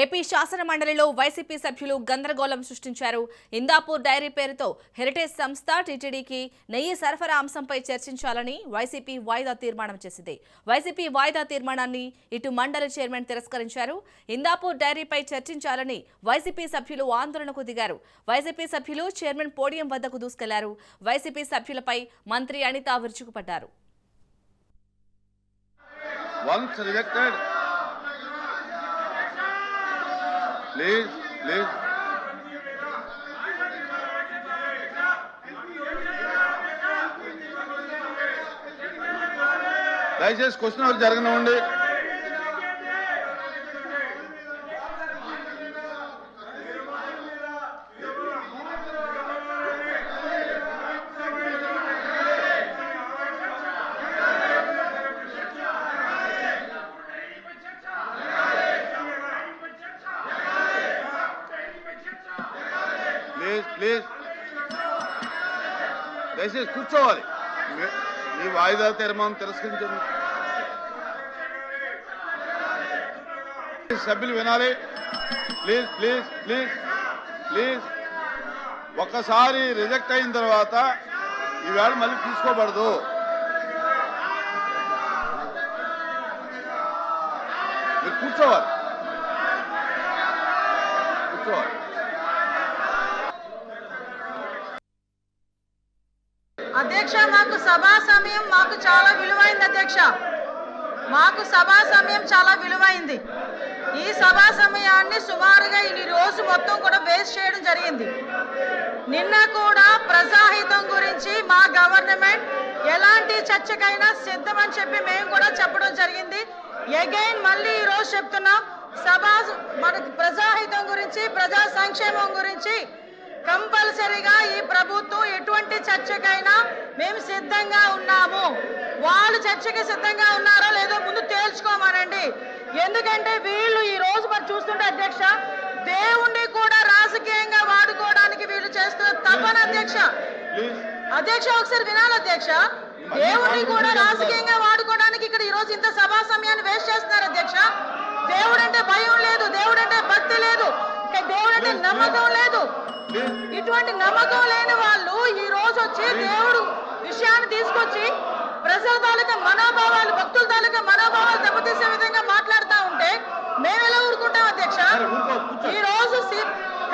AP శాసన మండలిలో YCP సభ్యులు గందరగోళం సృష్టించారు. ఇందాపూర్ డైరీ పేరుతో హెరిటేజ్ సంస్థ టీటీడీకి నెయ్యి సరఫరా అంశంపై చర్చించాలని వైసీపీ వాయిదా తీర్మానం చేసింది. వైసీపీ వాయిదా తీర్మానాన్ని ఇటు మండలి చైర్మన్ తిరస్కరించారు. ఇందాపూర్ డైరీపై చర్చించాలని వైసీపీ సభ్యులు ఆందోళనకు దిగారు. వైసీపీ సభ్యులు చైర్మన్ పోడియం వద్దకు దూసుకెళ్లారు. వైసీపీ సభ్యులపై మంత్రి అనిత విరుచుకుపడ్డారు. Please. దయచేసి క్వశ్చన్ అవర్ జరగనివ్వండి. ప్లీజ్ దయచేసి కూర్చోవాలి. మీ వాయిదా తీర్మానం తిరస్కరించండి. సభ్యులు వినాలి. ప్లీజ్ ఒక్కసారి రిజెక్ట్ అయిన తర్వాత ఈవేళ మళ్ళీ తీసుకోబడదు. మీరు కూర్చోవాలి. అధ్యక్ష, మాకు సభా సమయం చాలా విలువైంది. అధ్యక్ష, మాకు సభా సమయం చాలా విలువైంది. ఈ సభా సమయాన్ని సుమారుగా ఈ రోజు మొత్తం కూడా వేస్ట్ చేయడం జరిగింది. నిన్న కూడా ప్రజాహితం గురించి మా గవర్నమెంట్ ఎలాంటి చర్చకైనా సిద్ధమని చెప్పి మేము కూడా చెప్పడం జరిగింది. అగైన్ మళ్ళీ ఈ రోజు చెప్తున్నాం, మనకి ప్రజాహితం గురించి, ప్రజా సంక్షేమం గురించి కంపల్సరీగా ఈ ప్రభుత్వం ఎటువంటి చర్చకైనా మేము సిద్ధంగా ఉన్నాము. వాళ్ళు చర్చకి సిద్ధంగా ఉన్నారో లేదో ముందు తేల్చుకోమనండి. ఎందుకంటే వీళ్ళు ఈ రోజు మనం చూస్తుంటే అధ్యక్ష, దేవుణ్ణి కూడా రాజకీయంగా వాడుకోవడానికి వీళ్ళు చేస్తున్న తపన. అధ్యక్ష ఒకసారి వినాలి అధ్యక్ష, దేవుణ్ణి కూడా రాజకీయంగా వాడుకోవడానికి ఇక్కడ ఈ రోజు ఇంత సభా సమయాన్ని వేస్ట్ చేస్తున్నారు. అధ్యక్ష, దేవుడంటే భయం లేదు, దేవుడంటే భక్తి లేదు, దేవుడంటే నమ్మకం లేదు. ఇటువంటి నమ్మకం లేని వాళ్ళు ఈ రోజు వచ్చి దేవుడు విషయాన్ని తీసుకొచ్చి ప్రజల తాలూకా మనోభావాలు, భక్తుల తాలూకా మనోభావాలు దెబ్బతీసే విధంగా మాట్లాడుతూ ఉంటే మేము ఎలా ఊరుకుంటాం అధ్యక్ష? ఈ రోజు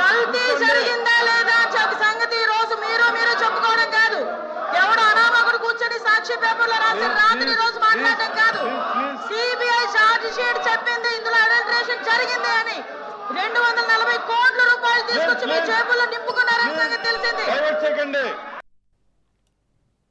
కల్తీ జరిగిందా లేదా సంగతి ఈ రోజు మీరు చెప్పుకోవడం కాదు, ఎవడు అనామకుడు కూర్చొని సాక్షి పేపర్లో రాసి రాత్రి రోజు మాట్లాడటం కాదు. సిబిఐ ఛార్జ్ షీట్ చెప్పింది ఇందులో అడల్టరేషన్ జరిగింది అని. 240 కోట్ల రూపాయలు తీసుకొచ్చి మీ జేబుల్లో నింపు